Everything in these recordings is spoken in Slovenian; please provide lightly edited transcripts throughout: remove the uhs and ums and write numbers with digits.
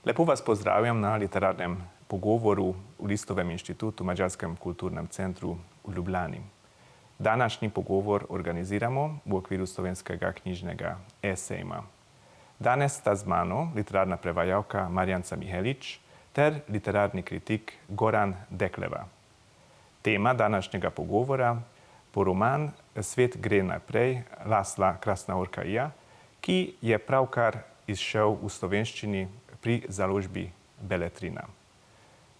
Lepo vas pozdravljam na literarnem pogovoru v Listovem inštitutu, Mađarskem kulturnem centru v Ljubljani. Današnji pogovor organiziramo v okviru slovenskega knjižnega esejma. Danes sta z mano literarna prevajalka Marjanca Mihelič ter literarni kritik Goran Dekleva. Tema današnjega pogovora bo roman Svet gre naprej Laszla Krasznaorkaija, ki je pravkar izšel v slovenščini pri založbi Beletrina.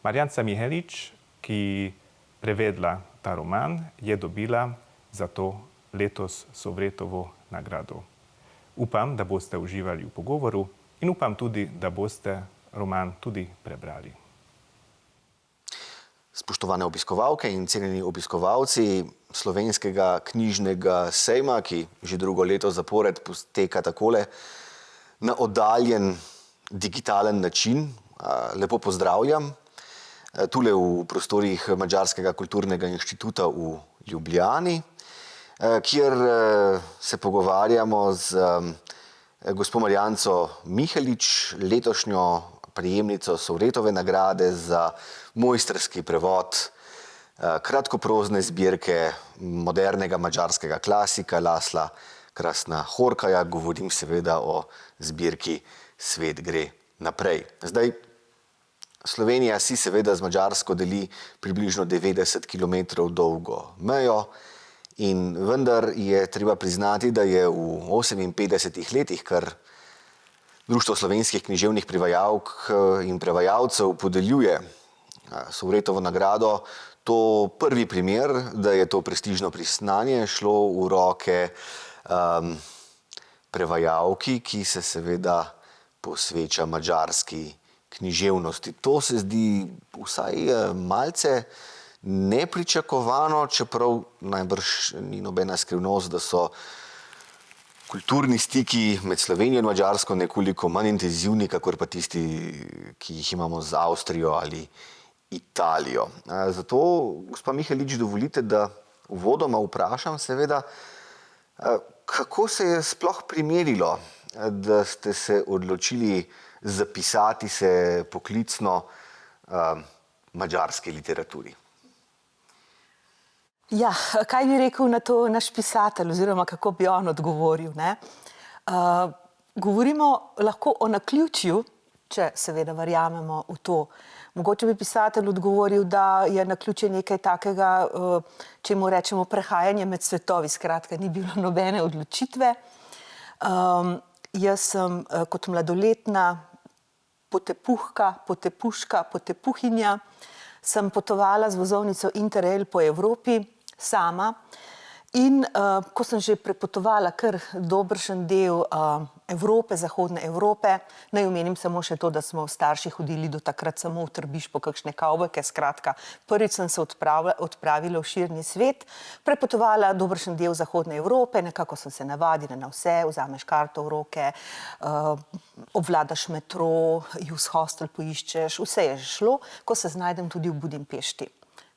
Marjanca Mihelič, ki prevedla ta roman, je dobila za to letos Sovretovo nagrado. Upam, da boste uživali v pogovoru in upam tudi, da boste roman tudi prebrali. Spoštovane obiskovalke in cenjeni obiskovalci slovenskega knjižnega sejma, ki že drugo leto zapored poteka takole na oddaljen digitalen način, lepo pozdravljam. Tule v prostorih Mađarskega kulturnega inštituta v Ljubljani, kjer se pogovarjamo z gospo Marjanco Mihelič, letošnjo prejemnico Sovretove nagrade za mojstrski prevod kratkoprozne zbirke modernega mađarskega klasika Laszla Krasznaorkaija. Govorim seveda o zbirki Svet gre naprej. Zdaj, Slovenija si seveda z Mađarsko deli približno 90 km dolgo mejo in vendar je treba priznati, da je v 58 letih, kar Društvo slovenskih književnih prevajalk in prevajalcev podeljuje Sovretovo nagrado, to prvi primer, da je to prestižno priznanje šlo v roke prevajalki, ki se seveda posveča mađarski književnosti. To se zdi vsaj malce nepričakovano, čeprav najbrž ni nobena skrivnost, da so kulturni stiki med Slovenijo in Mađarsko nekoliko manj intenzivni, kakor pa tisti, ki jih imamo z Avstrijo ali Italijo. Zato, gospa Mihelič, dovolite, da uvodoma vprašam seveda, kako se je sploh primerilo, da ste se odločili zapisati se poklicno mađarski literaturi? Ja, kaj bi rekel na to naš pisatelj oziroma kako bi on odgovoril, ne? Govorimo lahko o naključju, če seveda verjamemo v to. Mogoče bi pisatelj odgovoril, da je naključje nekaj takega, čemu rečemo prehajanje med svetovi, skratka, ni bilo nobene odločitve. Jaz sem kot mladoletna potepuhinja, sem potovala z vozovnico Interrail po Evropi sama in ko sem že prepotovala kar dobršen del Evrope, zahodne Evrope, naj omenim samo še to, da smo starši hodili do takrat samo v Trbiž po kakšne kavbojke, skratka, prvič sem se odpravila v širni svet, prepotovala dobršen del zahodne Evrope, nekako sem se navadila na vse, vzameš karto v roke, obvladaš metro, Youth Hostel poiščeš, vse je šlo, ko se znajdem tudi v Budimpešti.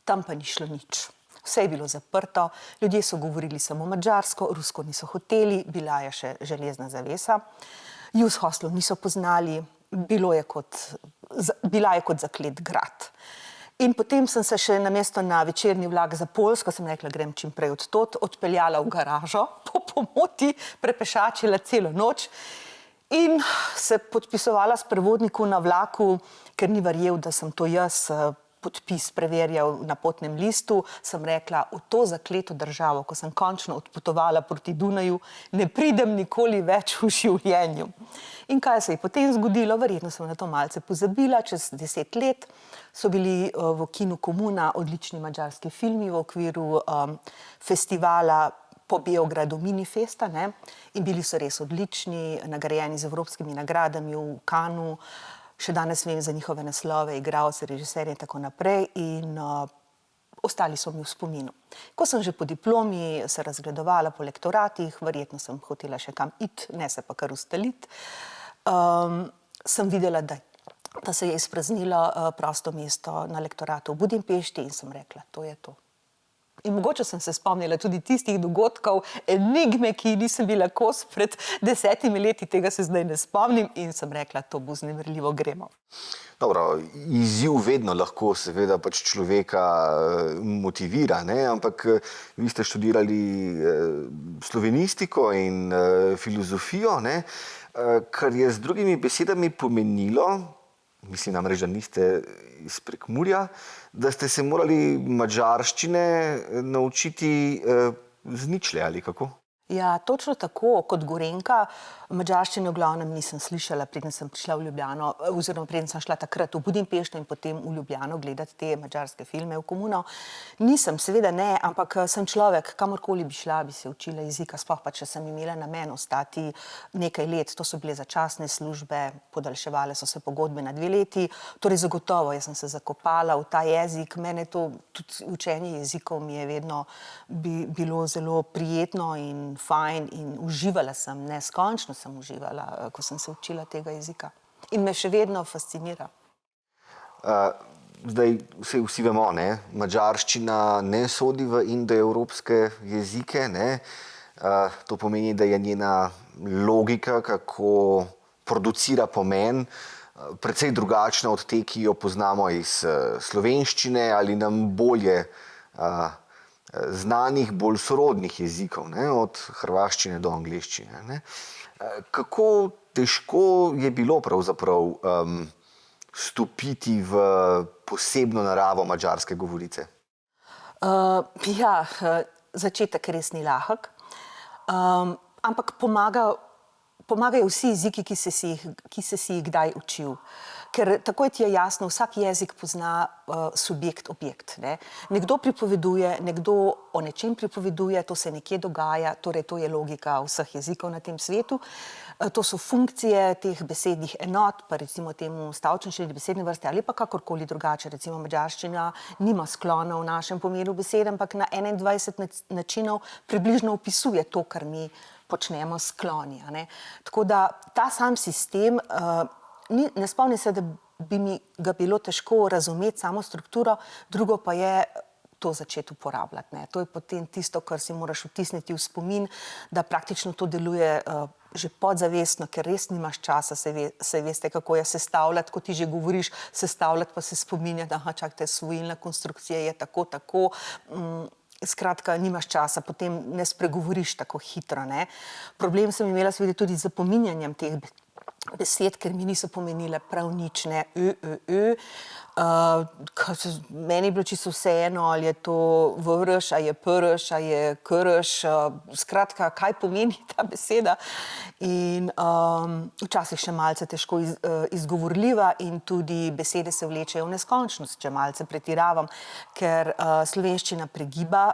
Tam pa ni šlo nič. Vse je bilo zaprto, ljudje so govorili samo mađarsko, rusko niso hoteli, bila je še železna zavesa. Youth Hostlov niso poznali, bila je kot zaklet grad. In potem sem se še namesto na večerni vlak za Poljsko, sem rekla, grem čim prej odtod, odpeljala v garažo, po pomoti, prepešačila celo noč in se podpisovala s prevodnikom na vlaku, ker ni verjel, da sem to jaz, podpis preverjal na potnem listu, sem rekla, v to zakleto državo, ko sem končno odpotovala proti Dunaju, ne pridem nikoli več v življenju. In kaj se je potem zgodilo? Verjetno sem na to malce pozabila. Čez 10 let so bili v kinu Komuna odlični mađarski filmi v okviru festivala po Beogradu Minifesta, ne? In bili so res odlični, nagrajeni z evropskimi nagradami v Cannesu. Še danes vem za njihove naslove, igralce, režiserje in tako naprej in ostali so mi v spominu. Ko sem že po diplomi se razgledovala po lektoratih, verjetno sem hotela še kam iti, ne se pa kar ustaliti, sem videla, da se je izpraznilo prosto mesto na lektoratu v Budimpešti in sem rekla, to je to. In mogoče sem se spomnila tudi tistih dogodkov, enigme, ki nisem bila kos pred 10 leti, tega se zdaj ne spomnim in sem rekla, to bo vznemirljivo, gremo. Dobro, izziv vedno lahko seveda pač človeka motivira, ne? Ampak vi ste študirali slovenistiko in filozofijo, ne? Kar je z drugimi besedami pomenilo, mislim namreč, da niste iz Prekmurja, da ste se morali madžarščine naučiti z ničle, ali kako? Ja, točno tako, kot Gorenjka, madžarščine v glavnem nisem slišala, preden sem prišla v Ljubljano, oziroma preden sem šla takrat v Budimpešto in potem v Ljubljano gledati te madžarske filme v komuno. Nisem, seveda ne, ampak sem človek, kamorkoli bi šla, bi se učila jezika, sploh pa, če sem imela namen ostati nekaj let. To so bile začasne službe, podaljševale so se pogodbe na 2 leti, torej zagotovo, jaz sem se zakopala v ta jezik, mene to, tudi učenje jezikov mi je vedno bilo zelo prijetno in fajn in uživala sem, neskončno sem uživala, ko sem se učila tega jezika. In me še vedno fascinira. Zdaj, vsi vemo, ne, madžarščina ne sodi v indoevropske jezike, ne. To pomeni, da je njena logika, kako producira pomen, precej drugačna od te, ki jo poznamo iz slovenščine ali nam bolje znanih, bolj sorodnih jezikov, ne, od hrvaščine do angleščine, ne. Kako težko je bilo pravzaprav stopiti v posebno naravo madžarske govorice? Ja, začetek res ni lahek, ampak pomagajo vsi jeziki, ki si jih kdaj učil. Ker takoj ti je jasno, vsak jezik pozna subjekt-objekt. Nekdo pripoveduje, nekdo o nečem pripoveduje, to se nekje dogaja, torej to je logika vseh jezikov na tem svetu. To so funkcije teh besednih enot, pa recimo temu stavčnične besedne vrste ali pa kakorkoli drugače. Recimo madžarščina nima sklona v našem pomenu besed, ampak na 21 načinov približno opisuje to, kar mi počnemo s skloni. Tako da ta sam sistem, ne spomnim se, da bi mi ga bilo težko razumeti samo strukturo, drugo pa je to začeti uporabljati. To je potem tisto, kar si moraš vtisniti v spomin, da praktično to deluje že podzavestno, ker res nimaš časa, saj veste, kako je sestavljati, ko ti že govoriš, sestavljati pa se spominja, da čakajte, svojilna konstrukcija je tako, skratka, nimaš časa, potem ne spregovoriš tako hitro. Problem sem imela seveda tudi z zapominjanjem teh besed, ker mi niso pomenile prav nič, ne, meni je bilo čisto vseeno, ali je to vrš, ali je prš, ali je krš, skratka, kaj pomeni ta beseda. In včasih še malce težko izgovorljiva in tudi besede se vlečejo v neskončnost, če malce pretiravam, ker slovenščina pregiba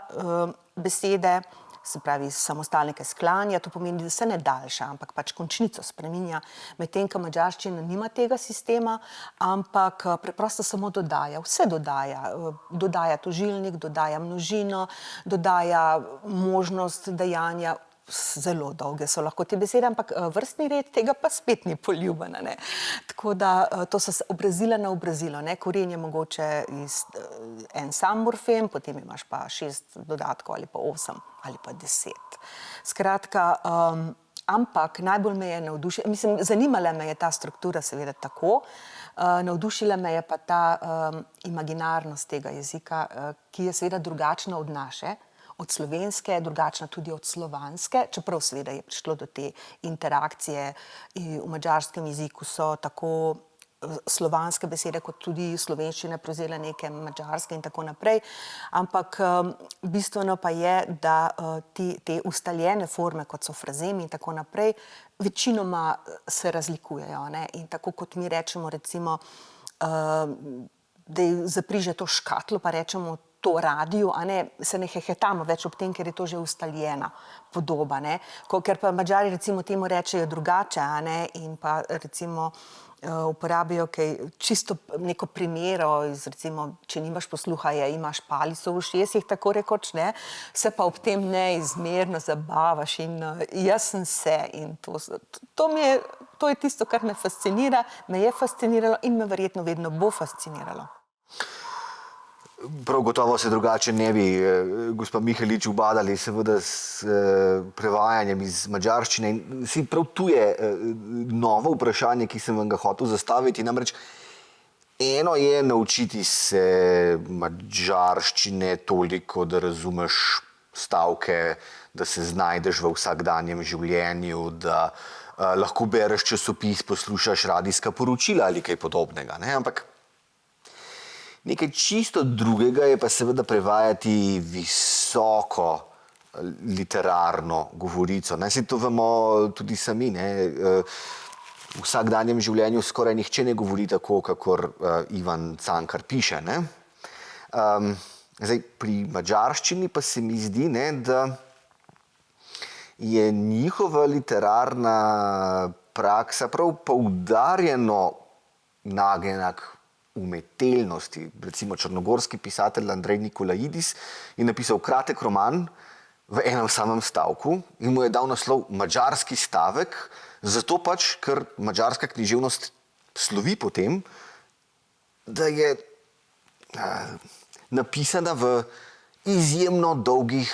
besede, se pravi samostalnike sklanja, to pomeni, da se ne daljša, ampak pač končnico spreminja, medtem ko madžarščina nima tega sistema, ampak preprosto samo dodaja, vse dodaja. Dodaja tožilnik, dodaja množino, dodaja možnost dejanja, zelo dolge so lahko te besede, ampak vrstni red tega pa spet ni poljuben. Tako da to so obrazila na obrazilo. Koren je mogoče en sam morfem, potem imaš pa 6 dodatkov ali pa 8 ali pa 10. Skratka, ampak najbolj me je navdušila, mislim, zanimala me je ta struktura seveda tako, navdušila me je pa ta imaginarnost tega jezika, ki je seveda drugačna od naše, od slovenske, drugačna tudi od slovanske, čeprav seveda je prišlo do te interakcije. V madžarskem jeziku so tako slovanske besede, kot tudi slovenščina prevzela neke madžarske in tako naprej. Ampak bistveno pa je, da te ustaljene forme, kot so frazemi in tako naprej, večinoma se razlikujejo. In tako kot mi rečemo, recimo, da zapriže to škatlo, pa rečemo to radiju, se ne hehitamo več ob tem, ker je to že ustaljena podoba. Ker pa Madžari recimo temu rečejo drugače, in pa recimo uporabijo čisto neko primero, recimo, če nimaš posluha, imaš palico v ušesih, tako rekoč, se pa ob tem neizmerno zabavaš in jaz sem se in to je tisto, kar me fascinira, me je fasciniralo in me verjetno vedno bo fasciniralo. Prav gotovo se drugače ne bi gospa Mihelič ubadali seveda s prevajanjem iz madžarščine. In prav tu je novo vprašanje, ki sem vam ga hotel zastaviti. Namreč eno je naučiti se madžarščine toliko, da razumeš stavke, da se znajdeš v vsakdanjem življenju, da lahko bereš časopis, poslušaš radijska poročila ali kaj podobnega. Ne? Ampak nekaj čisto drugega je pa seveda prevajati visoko literarno govorico. Saj to vemo tudi sami. Ne? V vsakdanjem življenju skoraj nihče ne govori tako, kakor Ivan Cankar piše. Ne? Zdaj, pri madžarščini pa se mi zdi, ne, da je njihova literarna praksa prav poudarjeno nagnjena k umetelnosti. Recimo črnogorski pisatelj Andrej Nikolaidis je napisal kratek roman v enem samem stavku in mu je dal naslov Madžarski stavek, zato pač, ker madžarska književnost slovi po tem, da je napisana v izjemno dolgih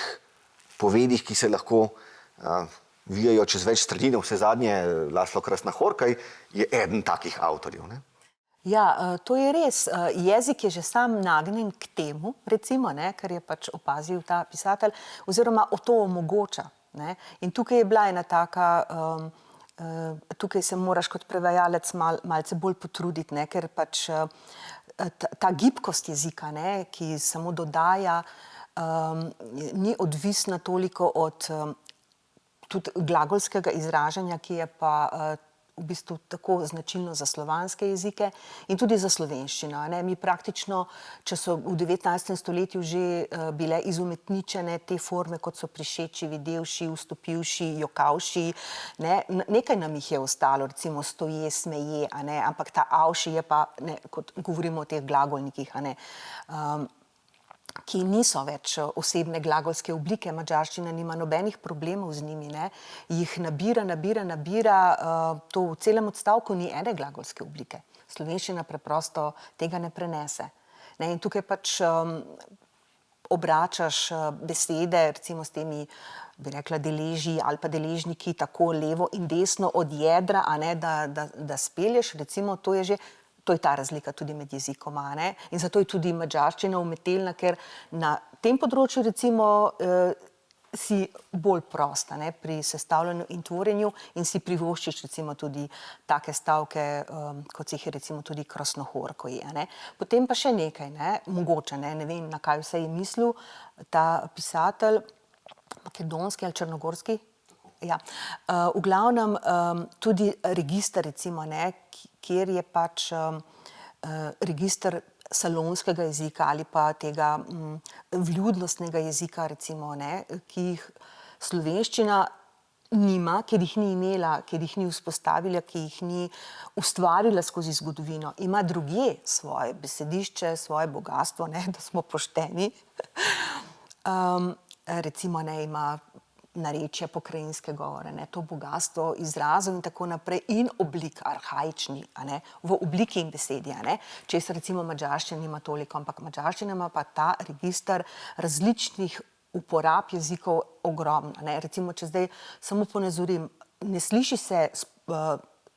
povedih, ki se lahko vijajo čez več strani. Vse zadnje, Laslo Krasnahorkaj je eden takih avtorjev. Ne? Ja, to je res. Jezik je že sam nagnjen k temu, recimo, ne, kar je pač opazil ta pisatelj, oziroma to omogoča. Ne. In tukaj je bila ena taka, tukaj se moraš kot prevajalec malce bolj potruditi, ne, ker pač ta gibkost jezika, ne, ki samo dodaja, ni odvisna toliko od tudi glagolskega izražanja, ki je pa v bistvu tako značilno za slovanske jezike in tudi za slovenščino. Ne? Mi praktično, če so v 19. stoletju že bile izumetničene te forme, kot so prišeči, videvši, vstopivši, jokavši, ne? Nekaj nam jih je ostalo, recimo stoje, smeje, a ne? Ampak ta avši je pa, ne, kot govorimo o teh glagolnikih, a ne, ki niso več osebne glagolske oblike. Madžarščina nima nobenih problemov z njimi, ne? Jih nabira, to v celem odstavku ni ene glagolske oblike. Slovenščina preprosto tega ne prenese. Ne? In tukaj pač obračaš besede, recimo s temi, bi rekla, deleži ali pa deležniki, tako levo in desno od jedra, a ne, da spelješ, recimo, to je ta razlika tudi med jezikoma, ne? In zato je tudi madžarščina umetelna, ker na tem področju recimo si bolj prosta, ne? Pri sestavljanju in tvorjenju in si privoščiš recimo tudi take stavke, kot si jih je recimo tudi Krasnohorkoj, ne? Potem pa še nekaj, ne? Mogoče, ne vem, na kaj vse je mislil ta pisatelj, makedonski ali črnogorski. Ja. V glavnem tudi register, recimo, ne, kjer je pač register salonskega jezika ali pa tega vljudnostnega jezika, recimo, ne, ki jih slovenščina nima, ker jih ni imela, ker jih ni vzpostavila, ki jih ni ustvarila skozi zgodovino. Ima drugje svoje besedišče, svoje bogatstvo, ne, da smo pošteni. Recimo, ne, ima narečje, pokrajinske govore, ne, to bogatstvo izrazov in tako naprej in oblik arhaični, a ne, v obliki in besedi, a ne, česar recimo madžarščina nima toliko, ampak madžarščina ima pa ta register različnih uporab jezikov ogromno, ne, recimo, če zdaj samo ponazorim, ne sliši se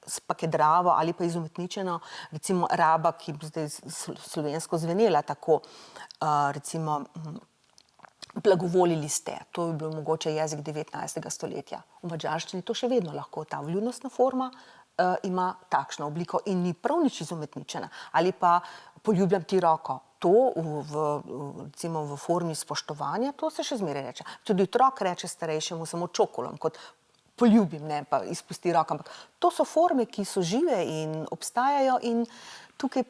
spakedravo ali pa izumetničeno, recimo raba, ki bi zdaj slovensko zvenela tako, recimo, blagovolili ste. To bi bil mogoče jezik 19. stoletja. V madžarščini to še vedno lahko, ta vljudnostna forma ima takšno obliko in ni prav nič izumetničena. Ali pa poljubljam ti roko. To recimo v formi spoštovanja, to se še zmeraj reče. Tudi otrok reče starejšemu samo čokolom, kot poljubim, ne, pa izpusti roko. Ampak to so forme, ki so žive in obstajajo in tukaj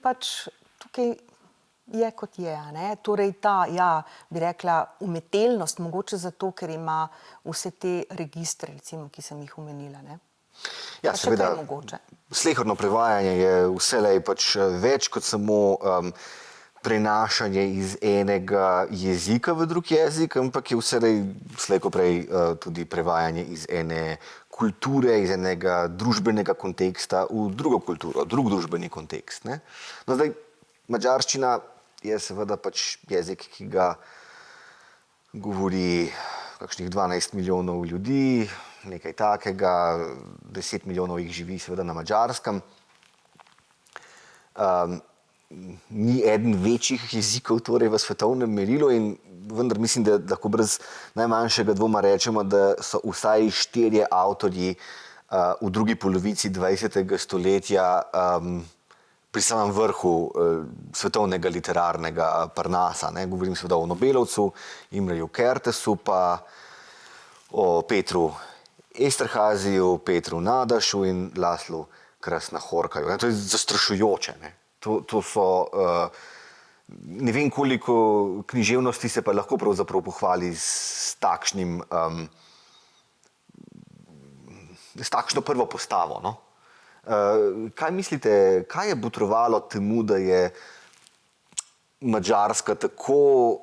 je kot je, ne? Torej ta, ja, bi rekla, umetelnost, mogoče zato, ker ima vse te registre, recimo, ki sem jih omenila, ne? Ja, seveda, sleherno prevajanje je vselej pač več kot samo prenašanje iz enega jezika v drug jezik, ampak je vselej slej ko prej tudi prevajanje iz ene kulture, iz enega družbenega konteksta v drugo kulturo, drug družbeni kontekst, ne? No, zdaj, madžarščina je seveda pač jezik, ki ga govori kakšnih 12 milijonov ljudi, nekaj takega, 10 milijonov jih živi seveda na Madžarskem. Ni eden večjih jezikov torej v svetovnem merilu in vendar mislim, da lahko brez najmanjšega dvoma rečemo, da so vsaj 4 avtorji v drugi polovici 20. stoletja pri samem vrhu svetovnega literarnega parnasa. Ne? Govorim seveda o Nobelovcu, Imreju Kertésu, pa o Petru Esterháziju, Petru Nadašu in Laszlo Krasznahorkaju. To je zastrašujoče. Ne? To so, ne vem koliko književnosti se pa lahko pravzaprav pohvali s takšno prvo postavo. No? Kaj mislite, kaj je botrovalo temu, da je Madžarska tako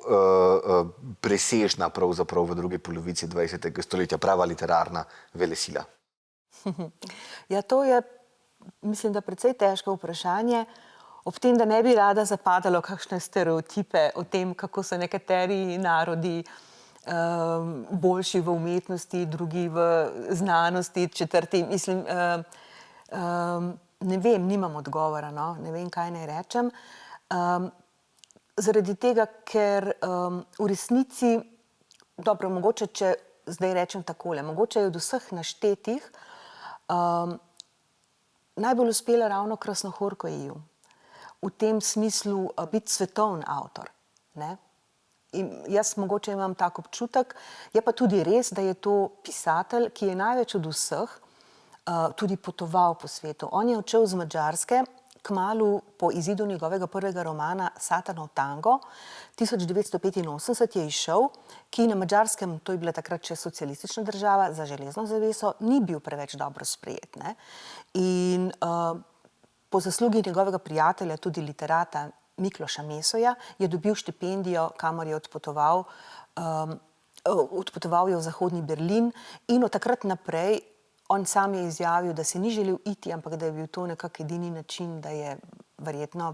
presežna pravzaprav v drugi polovici 20. stoletja, prava literarna velesila? Ja, to je, mislim, da precej težko vprašanje, ob tem, da ne bi rada zapadalo kakšne stereotipe o tem, kako so nekateri narodi boljši v umetnosti, drugi v znanosti, četrti, mislim, ne vem, nimam odgovora, no? Ne vem, kaj naj rečem. Zaradi tega, ker v resnici, dobro, mogoče, če zdaj rečem takole, mogoče je od vseh naštetih najbolj uspela ravno Krasznahorkaju. V tem smislu biti svetovni avtor. Ne? In jaz mogoče imam tak občutek, je pa tudi res, da je to pisatelj, ki je največ od vseh tudi potoval po svetu. On je odšel z Madžarske kmalu po izidu njegovega prvega romana Satanov tango, 1985 je izšel, ki na Madžarskem, to je bila takrat še socialistična država, za železno zaveso, ni bil preveč dobro sprejet. Ne? In po zaslugi njegovega prijatelja, tudi literata Mikloša Mesoja, je dobil štipendijo, kamor je odpotoval. Odpotoval je v zahodni Berlin in od takrat naprej on sam je izjavil, da se ni želel iti, ampak da je bil to nekako edini način, da je verjetno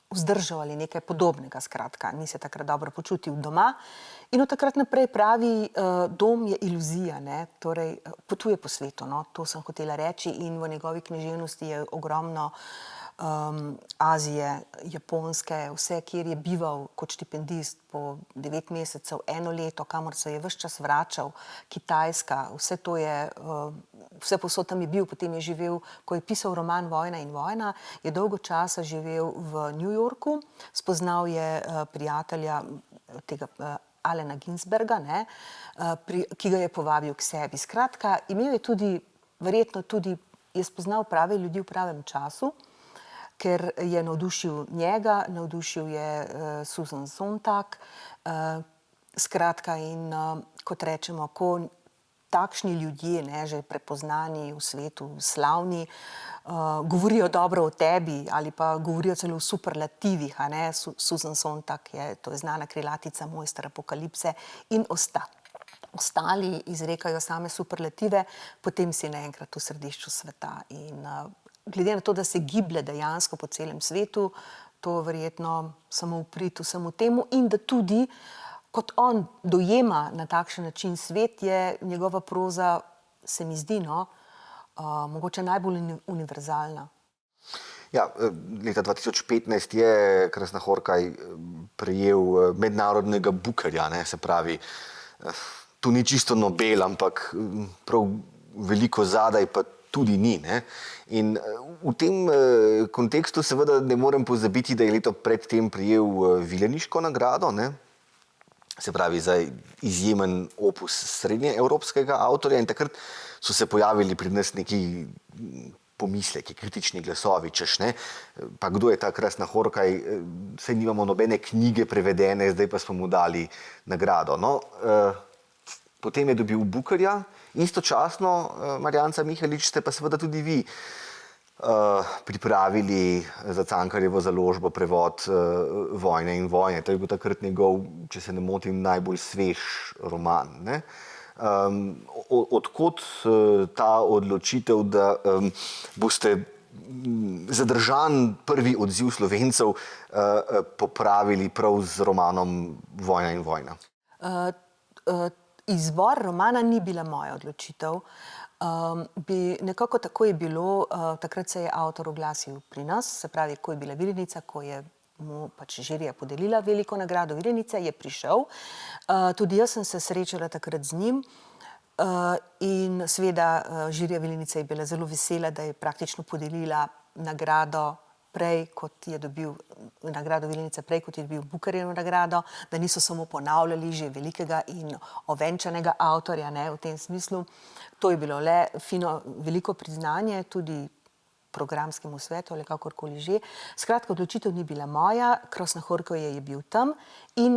vzdržal ali nekaj podobnega, skratka. Ni se takrat dobro počutil doma. In od takrat naprej pravi, dom je iluzija, ne? Torej potuje po svetu, no? To sem hotela reči, in v njegovi književnosti je ogromno Azije, Japonske, vse, kjer je bival kot štipendist po 9 mesecev, 1 leto, kamor se je ves čas vračal, Kitajska, vse to je, vse povsod tam je bil, potem je živel, ko je pisal roman Vojna in vojna, je dolgo časa živel v New Yorku, spoznal je prijatelja tega Allena Ginsberga, ne, ki ga je povabil k sebi. Skratka, imel je tudi, verjetno tudi, je spoznal prave ljudi v pravem času, ker je navdušil njega, navdušil je Susan Sontag. Skratka, in kot rečemo, ko takšni ljudje, ne, že prepoznani v svetu, slavni, govorijo dobro o tebi ali pa govorijo celo v superlativih, a ne, Susan Sontag to je znana krilatica Mojster apokalipse in ostali izrekajo same superlative, potem si naenkrat v središču sveta. In glede na to, da se giblje dejansko po celem svetu, to verjetno samo v prid vsemu temu in da tudi, kot on dojema na takšen način svet, je njegova proza, se mi zdi, no, mogoče najbolj univerzalna. Ja, leta 2015 je Krasznahorkaj prejel mednarodnega Bookerja, ne, se pravi, tu ni čisto Nobel, ampak prav veliko zadaj pa tudi ni. Ne? In v tem kontekstu seveda ne morem pozabiti, da je leto predtem prejel Vileniško nagrado, ne? Se pravi za izjemen opus srednjeevropskega avtorja, in takrat so se pojavili pri nas neki pomisleki, kritični glasovi, češ, ne, pa kdo je ta Krasznahorkaj, saj nimamo nobene knjige prevedene, zdaj pa smo mu dali nagrado. No, potem je dobil Bookerja, istočasno, Marjanca Mihelič, ste pa seveda tudi vi pripravili za Cankarjevo založbo prevod Vojne in vojne. To je bil takrat njegov, če se ne motim, najbolj svež roman. Ne? Odkot ta odločitev, da boste zadržan prvi odziv Slovencev popravili prav z romanom Vojna in vojna? Izbor romana ni bila moja odločitev. Nekako tako je bilo, takrat se je avtor oglasil pri nas, se pravi, ko je bila Vilenica, ko je mu pač žirija podelila veliko nagrado Vilenice, je prišel. Tudi jaz sem se srečala takrat z njim in seveda žirija Vilenice je bila zelo vesela, da je praktično podelila nagrado prej, kot je dobil nagrado Vilenice, prej, kot je dobil Bukarjevo nagrado, da niso samo ponavljali že velikega in ovenčanega avtorja, ne, v tem smislu. To je bilo le fino, veliko priznanje, tudi programskemu svetu ali kakorkoli že. Skratka, odločitev ni bila moja, Krasna Horka je bil tam in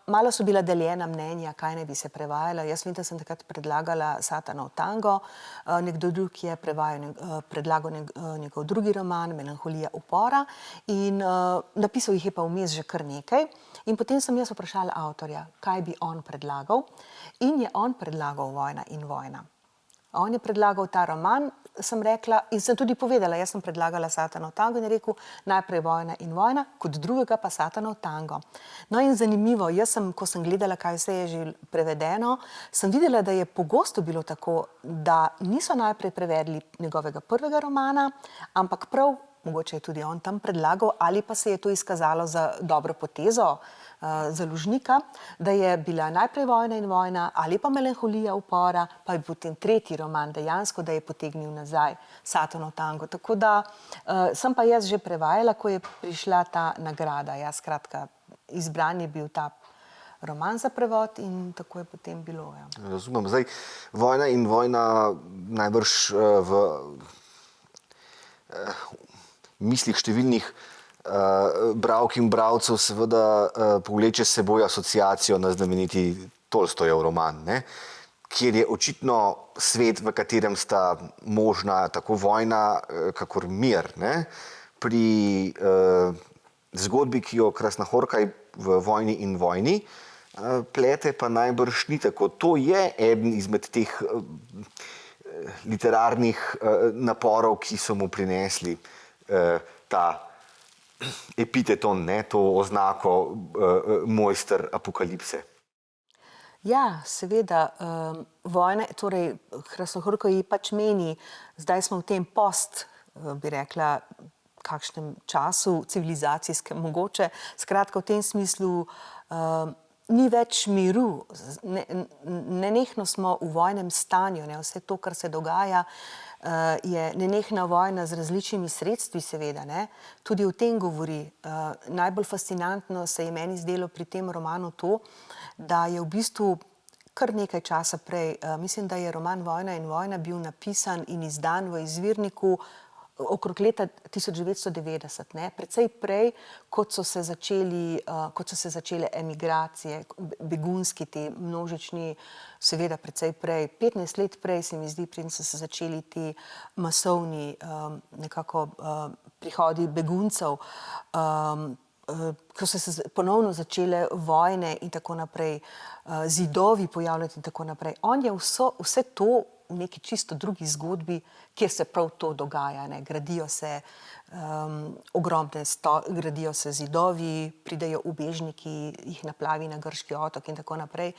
malo so bila deljena mnenja, kaj naj bi se prevajalo. Jaz vem, da sem takrat predlagala Satanov tango, nekdo drug je predlagal njegov drugi roman, Melanholija upora, in napisal jih je pa vmes že kar nekaj. In potem sem jaz vprašala avtorja, kaj bi on predlagal, in je on predlagal Vojna in vojna. On je predlagal ta roman, sem rekla, in sem tudi povedala, jaz sem predlagala Satanov tango in je rekel, najprej Vojna in vojna, kot drugega pa Satanov tango. No in zanimivo, jaz sem, ko sem gledala, kaj vse je že prevedeno, sem videla, da je pogosto bilo tako, da niso najprej prevedli njegovega prvega romana, ampak prav, mogoče je tudi on tam predlagal, ali pa se je to izkazalo za dobro potezo založnika, da je bila najprej Vojna in vojna ali pa Melanholija upora, pa je potem tretji roman dejansko, da je potegnil nazaj Satanov tango. Tako da sem pa jaz že prevajala, ko je prišla ta nagrada. Ja, skratka, izbran je bil ta roman za prevod in tako je potem bilo. Ja. Razumem. Zdaj, Vojna in vojna najbrž v mislih številnih bralk in bralcev seveda povleče s seboj asociacijo na znameniti Tolstojev roman, ne? Kjer je očitno svet, v katerem sta možna tako vojna, kakor mir. Ne? Pri zgodbi, ki jo Krasna Horka v Vojni in vojni plete, pa najbrž ni tako. To je eden izmed teh literarnih naporov, ki so mu prinesli ta epiteton, ne, to oznako mojster apokalipse. Ja, seveda, vojna, torej Krasna Horka ji pač meni, zdaj smo v tem bi rekla, kakšnem času, civilizacijskem mogoče, skratka v tem smislu ni več miru, nenehno smo v vojnem stanju, ne, vse to, kar se dogaja, je nenehna vojna z različnimi sredstvi, seveda, ne. Tudi o tem govori. Najbolj fascinantno se je meni zdelo pri tem romanu to, da je v bistvu kar nekaj časa prej, mislim, da je roman Vojna in vojna bil napisan in izdan v izvirniku okrog leta 1990, ne, precej prej, kot so se začele emigracije, begunski, ti množični, seveda precej prej, 15 let prej se mi zdi, preden so se začeli ti masovni nekako prihodi beguncev, ko so se ponovno začele vojne in tako naprej, zidovi pojavljati in tako naprej. On je vse to v neki čisto drugi zgodbi, kjer se prav to dogaja, ne. Gradijo se gradijo se zidovi, pridejo ubežniki, jih naplavi na grški otok in tako naprej,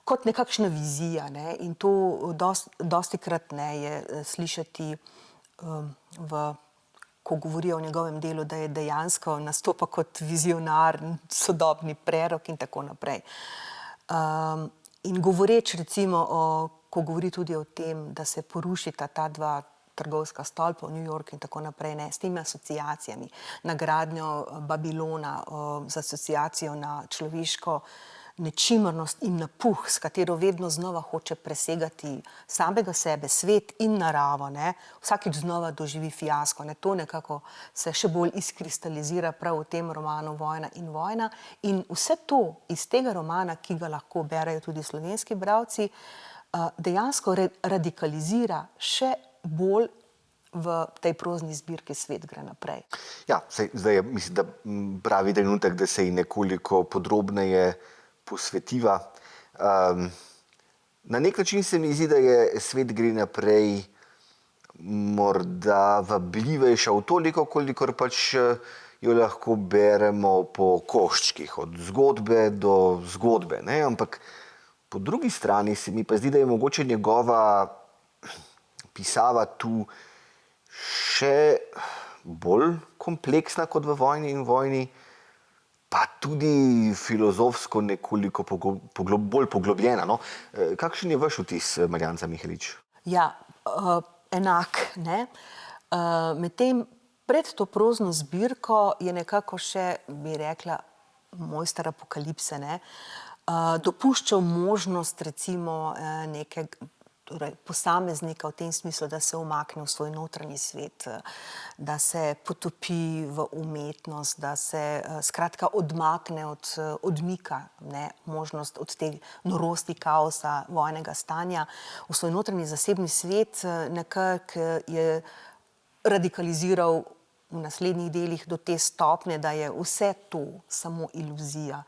kot nekakšna vizija, ne. In to dostikrat ne je slišati ko govorijo o njegovem delu, da je dejansko nastopa kot vizionar, sodobni prerok in tako naprej. In govoreč recimo ko govori tudi o tem, da se porušita ta dva trgovska stolpa v New York in tako naprej, ne, s temi asociacijami, na gradnjo Babilona, z asociacijo na človeško nečimrnost in napuh, s katero vedno znova hoče presegati samega sebe, svet in naravo, ne, vsakič znova doživi fiasko, ne, to nekako se še bolj izkristalizira prav v tem romanu Vojna in vojna in vse to iz tega romana, ki ga lahko berejo tudi slovenski bralci, dejansko radikalizira še bolj v tej prozni zbirki Svet gre naprej. Ja, zdaj je, mislim, da pravi trenutek, da se ji nekoliko podrobneje posvetiva. Na nek način se mi zdi, da je Svet gre naprej morda vabljivejša v toliko, kolikor pač jo lahko beremo po koščkih, od zgodbe do zgodbe. Ne? Ampak po drugi strani se mi pa zdi, da je mogoče njegova pisava tu še bolj kompleksna kot v Vojni in vojni, pa tudi filozofsko nekoliko bolj poglobljena. No? Kakšen je vaš vtis, Marjanca Mihelič? Ja, enak. Ne? Medtem pred to prozno zbirko je nekako še, bi rekla, mojster apokalipse, ne? Dopuščal možnost recimo posameznika v tem smislu, da se umakne v svoj notranji svet, da se potopi v umetnost, da se skratka odmakne od odmika, ne, možnost od te norosti, kaosa, vojnega stanja v svoj notranji zasebni svet, nekako je radikaliziral v naslednjih delih do te stopnje, da je vse to samo iluzija,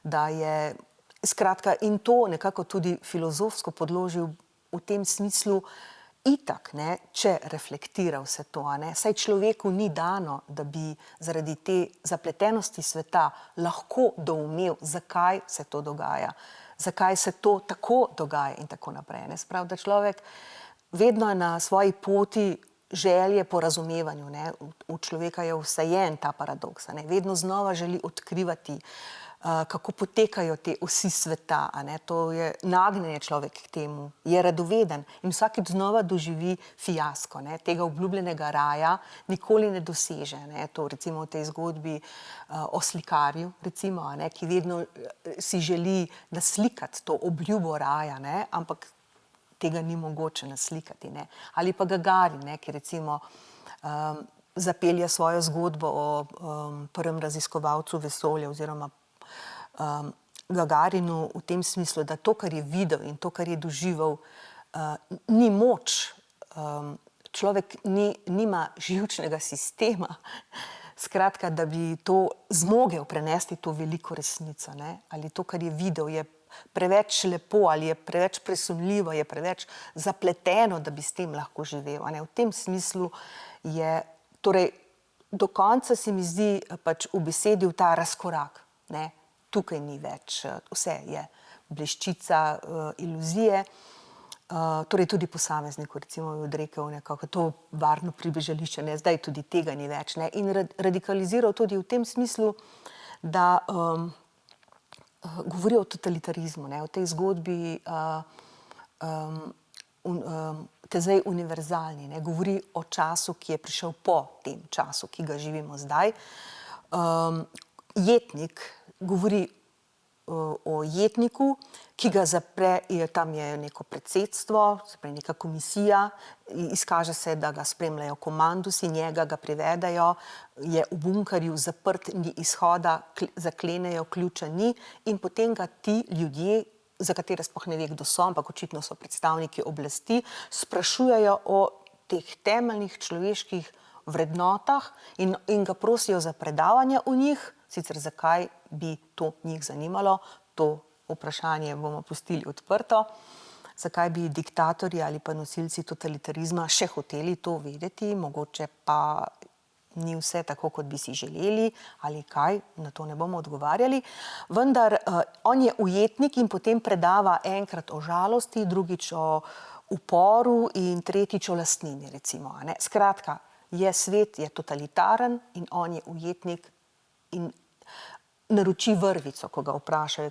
da je skratka in to nekako tudi filozofsko podložil v tem smislu itak, ne, če reflektira vse to, ne, saj človeku ni dano, da bi zaradi te zapletenosti sveta lahko doumel, zakaj se to dogaja, zakaj se to tako dogaja in tako naprej. Ne. Sprav, da človek vedno je na svoji poti želje po razumevanju, ne, v človeka je vsajen ta paradoks, ne, vedno znova želi odkrivati, kako potekajo te osi sveta, a ne, to je nagnjenje človek k temu, je radoveden in vsakič znova doživi fiasko, ne, tega obljubljenega raja nikoli ne doseže, ne, to recimo v tej zgodbi o slikarju, recimo, a ne, ki vedno si želi naslikati to obljubo raja, ne, ampak tega ni mogoče naslikati, ne, ali pa Gagarin, ne, ki recimo zapelje svojo zgodbo o prvem raziskovalcu vesolja oziroma Gagarinu v tem smislu, da to, kar je videl in to, kar je doživel, ni moč. Človek nima živčnega sistema, skratka, da bi to zmogel prenesti to veliko resnico, ne? Ali to, kar je videl, je preveč lepo ali je preveč presunljivo, je preveč zapleteno, da bi s tem lahko živel. A ne? V tem smislu je, torej, do konca se mi zdi pač ubesedil ta razkorak, ne? Tukaj ni več, vse je bleščica, iluzije, torej tudi posamezniku, recimo je odrekel nekako to varno pribežališče, ne, zdaj tudi tega ni več, ne, in radikaliziral tudi v tem smislu, da govori o totalitarizmu, ne, v tej zgodbi Tezej univerzalni, ne, govori o času, ki je prišel po tem času, ki ga živimo zdaj. Jetnik govori o jetniku, ki ga zapre, tam je neko predsedstvo, neka komisija, izkaže se, da ga spremljajo komandusi, njega ga privedajo, je v bunkerju zaprt, ni izhoda, zaklenejo, ključa ni in potem ga ti ljudje, za katere sploh ne ve, kdo so, ampak očitno so predstavniki oblasti, sprašujejo o teh temeljnih človeških vrednotah in ga prosijo za predavanja v njih, sicer zakaj bi to njih zanimalo, to vprašanje bomo pustili odprto, zakaj bi diktatorji ali pa nosilci totalitarizma še hoteli to vedeti, mogoče pa ni vse tako, kot bi si želeli ali kaj, na to ne bomo odgovarjali, vendar on je ujetnik in potem predava enkrat o žalosti, drugič o uporu in tretjič o lastnini, recimo, a ne. Skratka, svet je totalitaren in on je ujetnik in naroči vrvico, ko ga vprašajo,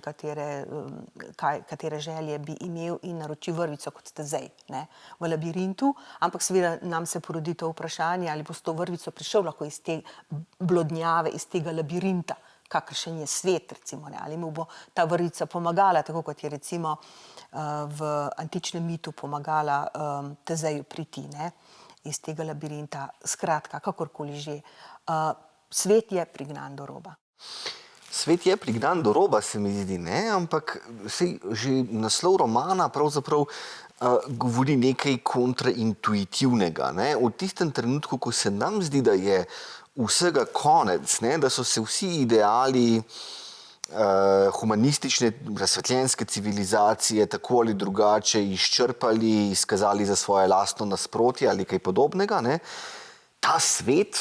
katere želje bi imel in naroči vrvico kot Tezej, ne, v labirintu, ampak seveda nam se porodi to vprašanje, ali bo s to vrvico prišel lahko iz te blodnjave, iz tega labirinta, kakršen je svet, recimo, ne, ali mu bo ta vrvica pomagala, tako kot je recimo v antičnem mitu pomagala Tezeju priti, ne, iz tega labirinta. Skratka, kakorkoli že, svet je prignan do roba. Svet je prignan do roba, se mi zdi, ne, ampak že naslov romana pravzaprav govori nekaj kontraintuitivnega, ne. V tistem trenutku, ko se nam zdi, da je vsega konec, ne, da so se vsi ideali humanistične, razsvetljenske civilizacije tako ali drugače izčrpali, izkazali za svoje lastno nasprotje ali kaj podobnega, ne? Ta svet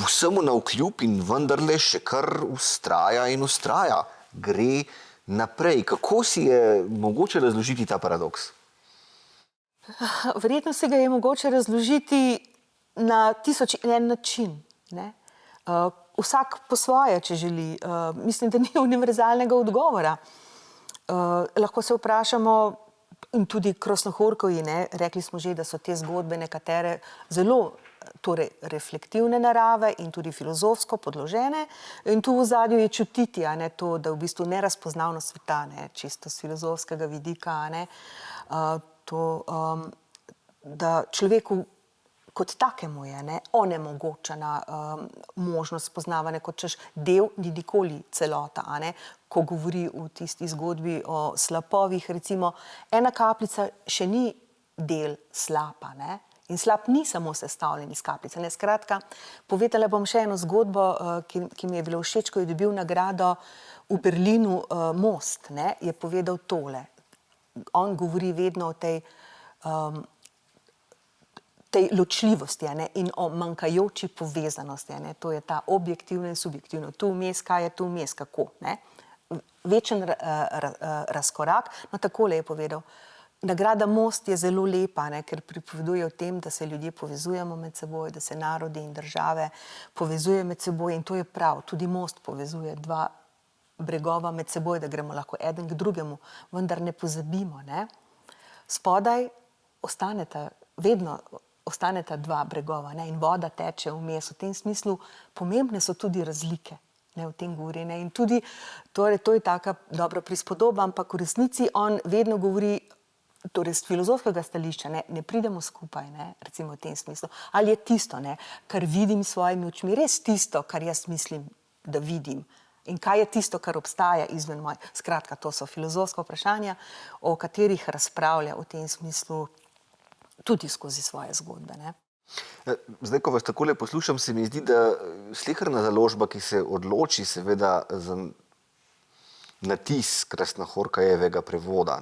vsemu navkljub in vendarle še kar vztraja in vztraja. Gre naprej. Kako si je mogoče razložiti ta paradoks? Verjetno se ga je mogoče razložiti na 1001 način. Ne? Vsak po svoje, če želi. Mislim, da ni univerzalnega odgovora. Lahko se vprašamo, in tudi Krasnohorkovi, rekli smo že, da so te zgodbe nekatere zelo torej reflektivne narave in tudi filozofsko podložene. In tu v ozadju je čutiti, to, da v bistvu nerazpoznavnost sveta, čisto z filozofskega vidika, to, da človeku kot takemu je onemogočena možnost spoznavanja, kot češ del ni nikoli celota. Ko govori v tisti zgodbi o slapovih, recimo, ena kapljica še ni del slapa. In slap ni samo sestavljen iz kapljice. Skratka, povedala bom še eno zgodbo, ki mi je bilo všeč, ko je dobil nagrado v Berlinu Most. Je povedal tole. On govori vedno o tej ločljivosti in o manjkajoči povezanosti. To je ta objektivno in subjektivno. Tu vmes, kaj je tu vmes, kako. Večen razkorak. No, takole je povedal. Nagrada Most je zelo lepa, ker pripoveduje o tem, da se ljudje povezujemo med seboj, da se narodi in države povezujejo med seboj in to je prav. Tudi most povezuje dva bregova med seboj, da gremo lahko eden k drugemu, vendar ne pozabimo. Spodaj vedno ostaneta dva bregova in voda teče vmes. V tem smislu pomembne so tudi razlike. V tem govori. In tudi, torej, to je taka dobra prispodoba, ampak v resnici on vedno govori, torej z filozofskega stališča, ne pridemo skupaj, recimo v tem smislu. Ali je tisto, kar vidim s svojimi očmi, res tisto, kar jaz mislim, da vidim? In kaj je tisto, kar obstaja izven moj? Skratka, to so filozofska vprašanja, o katerih razpravlja v tem smislu tudi skozi svoje zgodbe. Zdaj, ko vas takole poslušam, se mi zdi, da sleherna založba, ki se odloči seveda za natisk Krasnohorkajevega prevoda,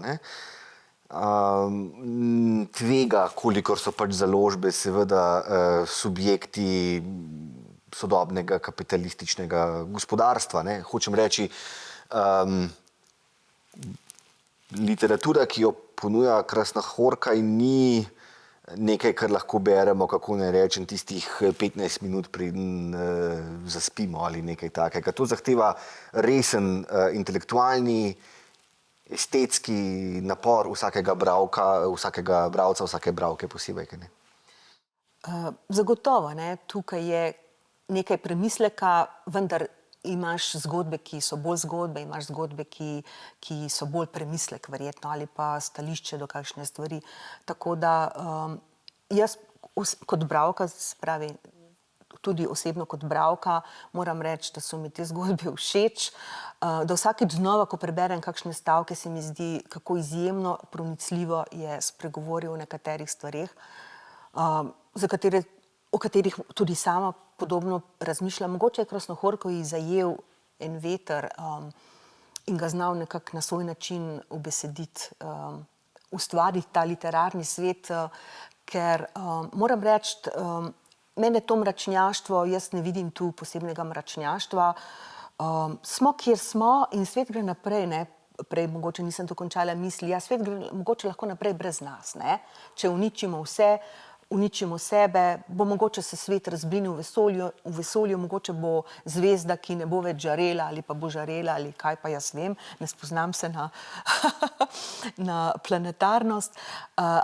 tvega, kolikor so pač založbe seveda subjekti sodobnega kapitalističnega gospodarstva. Hočem reči, literatura, ki jo ponuja Krasnohorkaj, ni nekaj, kar lahko beremo, kako ne rečem, tistih 15 minut preden zaspimo ali nekaj takega. To zahteva resen intelektualni, estetski napor vsakega bralca, vsake bralke posebej. Zagotovo, tukaj je nekaj premisleka, vendar imaš zgodbe, ki so bolj zgodbe, imaš zgodbe, ki so bolj premislek verjetno ali pa stališče do kakšne stvari. Tako da jaz kot bralka, spravi tudi osebno kot bralka, moram reči, da so mi te zgodbe všeč, da vsakeč znova, ko preberem kakšne stavke, se mi zdi, kako izjemno pronicljivo je spregovoril o nekaterih stvareh, o katerih tudi sama podobno razmišljam. Mogoče je Krasnohorkaj zajel en veter in ga znal nekako na svoj način ubesediti, ustvariti ta literarni svet, ker moram reči, mene to mračnjaštvo, jaz ne vidim tu posebnega mračnjaštva. Smo, kjer smo in svet gre naprej, Prej mogoče nisem dokončala misli, svet gre mogoče lahko naprej brez nas. Če uničimo vse, uničimo sebe, bo mogoče se svet razblinil v vesolju, mogoče bo zvezda, ki ne bo več žarela ali pa bo žarela ali kaj pa jaz vem, ne spoznam se na planetarnost,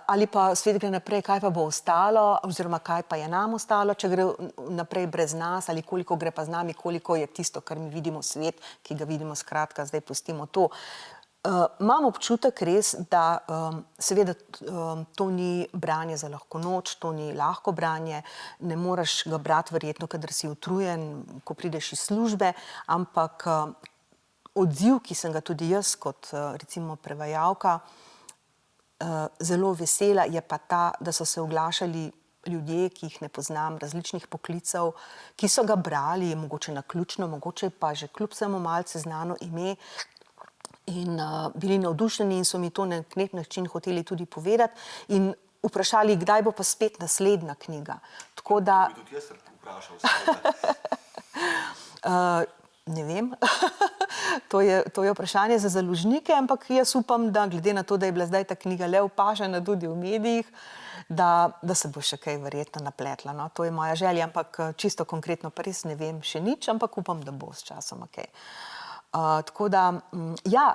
ali pa svet gre naprej, kaj pa bo ostalo oziroma kaj pa je nam ostalo, če gre naprej brez nas ali koliko gre pa z nami, koliko je tisto, kar mi vidimo svet, ki ga vidimo, skratka, zdaj pustimo to. Imam občutek res, da seveda to ni branje za lahko noč, to ni lahko branje, ne moreš ga brati verjetno, kadar si utrujen, ko prideš iz službe, ampak odziv, ki sem ga tudi jaz kot recimo prevajalka zelo vesela, je pa ta, da so se oglašali ljudje, ki jih ne poznam, različnih poklicev, ki so ga brali, mogoče naključno, mogoče pa že kljub vsemu malce znano ime in bili navdušeni in so mi to na nek način hoteli tudi povedati in vprašali, kdaj bo pa spet naslednja knjiga. Tako da... Tudi jaz sem vprašal. Ne vem, to je vprašanje za založnike, ampak jaz upam, da glede na to, da je bila zdaj ta knjiga le opažena tudi v medijih, da se bo še kaj verjetno napletla. No? To je moja želja, ampak čisto konkretno pa res ne vem še nič, ampak upam, da bo s časom ok. Tako da, ja,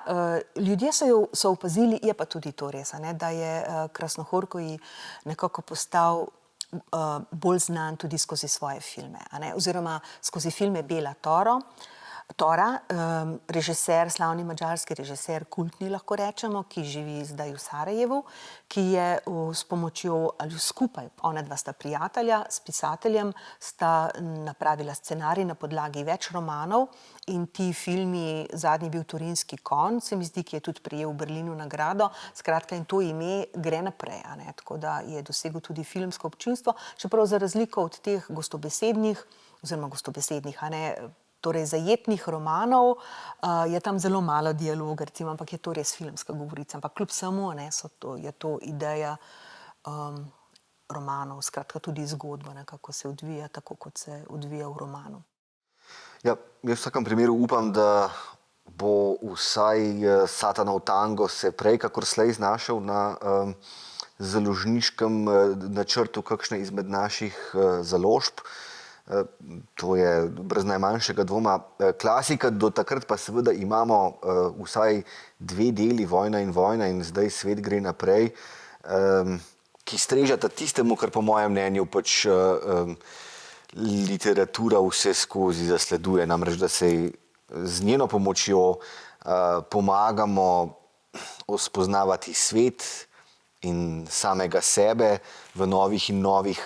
ljudje so opazili, je pa tudi to res, da je Krasnohorkovji nekako postal bolj znan tudi skozi svoje filme, oziroma skozi filme Bela Tora, režiser, slavni madžarski režiser, kultni lahko rečemo, ki živi zdaj v Sarajevu, ki je s pomočjo ali skupaj, ona dva sta prijatelja, s pisateljem sta napravila scenarij na podlagi več romanov in ti filmi, zadnji bil Turinski konj, se mi zdi, ki je tudi prejel v Berlinu nagrado, skratka in to ime gre naprej, tako da je dosegel tudi filmsko občinstvo, čeprav za razliko od teh gostobesednih, torej zajetnih romanov, je tam zelo malo dialoga, recimo, ampak je to res filmska govorica. Ampak kljub samo je to ideja romanov, skratka tudi zgodba, kako se odvija, tako kot se odvija v romanu. Ja, jaz v vsakem primeru upam, da bo vsaj Satanov tango se prej kakor slej znašel na založniškem načrtu kakšne izmed naših založb. To je brez najmanjšega dvoma klasika, do takrat pa seveda imamo vsaj dve deli, Vojna in zdaj Svet gre naprej, ki strežata tistemu, kar po mojem mnenju pač literatura vse skozi zasleduje, namreč da se z njeno pomočjo pomagamo spoznavati svet in samega sebe v novih in novih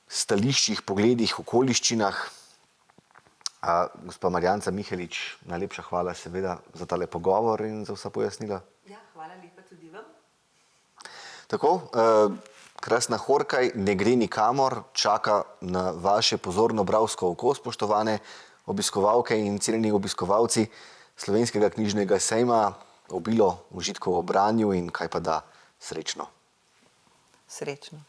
stališčih, pogledih, okoliščinah. Gospa Marjanca Mihelič, najlepša hvala seveda za tale pogovor in za vsa pojasnila. Ja, hvala lepa tudi vam. Tako, Krasnohorkaj ne gre nikamor, čaka na vaše pozorno bralsko oko, spoštovane obiskovalke in cenjeni obiskovalci Slovenskega knjižnega sejma, obilo užitkov ob branju in kaj pa da, srečno. Srečno.